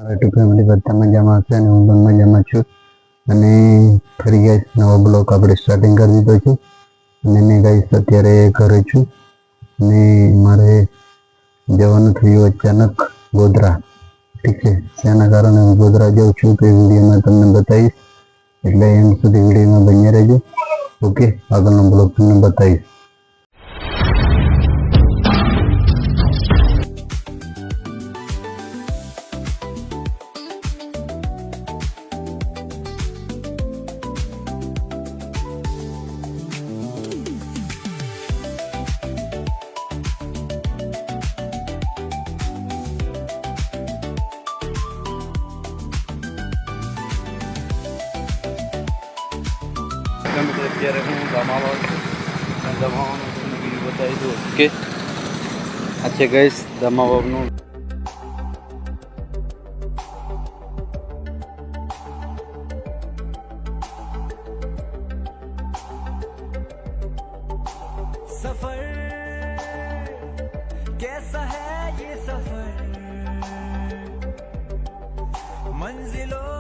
YouTube family બધા મજામાં હશે અને હું પણ મજામાં છું અને ફરી ગાઈસ નવો બ્લોગ આપણે સ્ટાર્ટિંગ કરી દીધો છે અને મેં ગાઈસ અત્યારે ઘરે છું અને મારે જવાનું થયું અચાનક ગોધરા. ઠીક છે, તેના કારણે હું ગોધરા જાઉં છું તો એ વિડીયોમાં તમને બતાવીશ, એટલે એન્ડ સુધી વિડીયોમાં બન્યા રહેજો. ઓકે, આગળનો બ્લોગ તમને બતાવીશ. અત્યારે હું દમાવા છું, દમાવાનું તમને બીજું બતાવી દઉં. ઓકે, આ છે ગાઈસ દમાવાનું. सफर कैसा है ये सफर, मंजिलों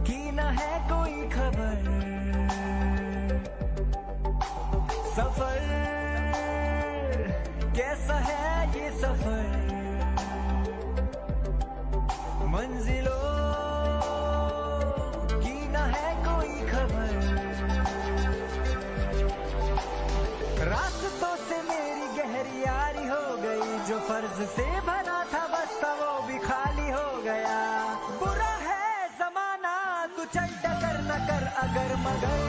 की न है कोई खबर. सफर कैसा है ये सफर, मंजिलों की न है कोई खबर. रास्तों से मेरी गहरी यारी हो गई, जो फर्ज से भरा था बस्ता वो भी खाली हो गया. बुरा है जमाना तू चल टकर न कर अगर मगर,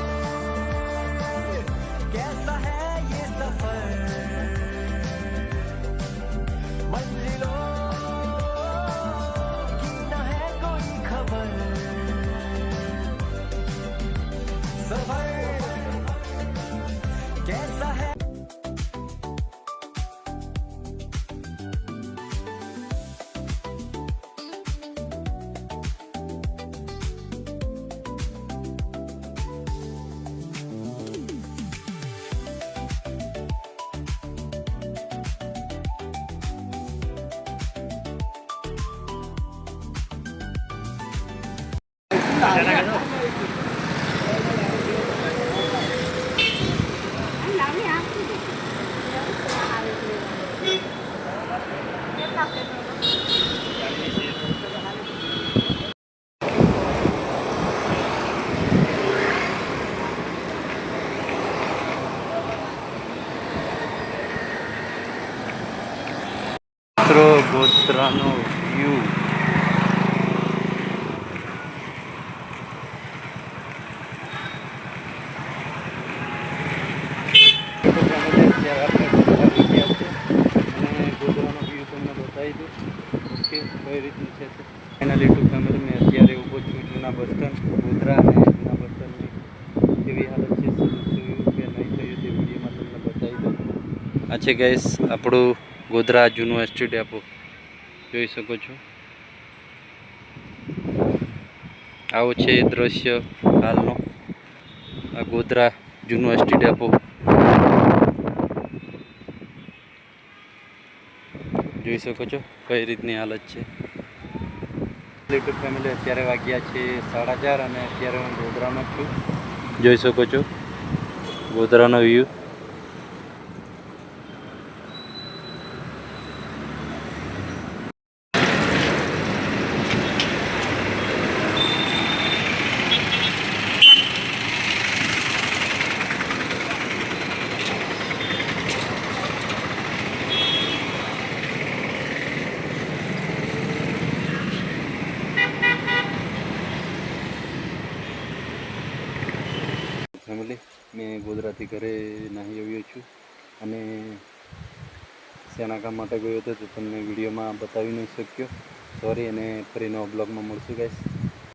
कैसा है ये सफर, मंजिलों की न है कोई खबर. सफर कैसा है. મિત્રો ગોધરાનો વ્યૂ. ગોધરાનો વ્યૂ તમને બતાવી દઉં. ઓકે, કઈ રીતનું છે ફાઇનલી ટુ ફેમિલી મેં અત્યારે ઊભો છું જૂના બસ સ્ટેન્ડ ગોધરા, અને જૂના બસ સ્ટેન્ડની કેવી હાલત છે, શું થયું કે નહીં થયું તે વિડીયોમાં તમને બતાવી દઉં. આ છે ગાઈસ આપણું ગોધરા જૂનું એસટી ડેપો, જોઈ શકો છો. આવો છે દ્રશ્ય હાલનો, આ ગોધરા જૂનું એસટી ડેપો. જોઈ શકો છો કઈ રીતની હાલત છે. યુટ્યુબ ફેમિલી અત્યારે વાગ્યા છે 4:30 અને અત્યારે હું ગોધરામાં છું. જોઈ શકો છો ગોધરાનો વ્યૂ. ફેમિલી મેં ગોધરાથી ઘરે નાહી આવ્યો છું અને શેના કામ માટે ગયો હતો તો તમને વિડીયોમાં બતાવી નહીં શક્યો, સોરી. અને ફરી નવા બ્લોગમાં મળશું ગાઈસ.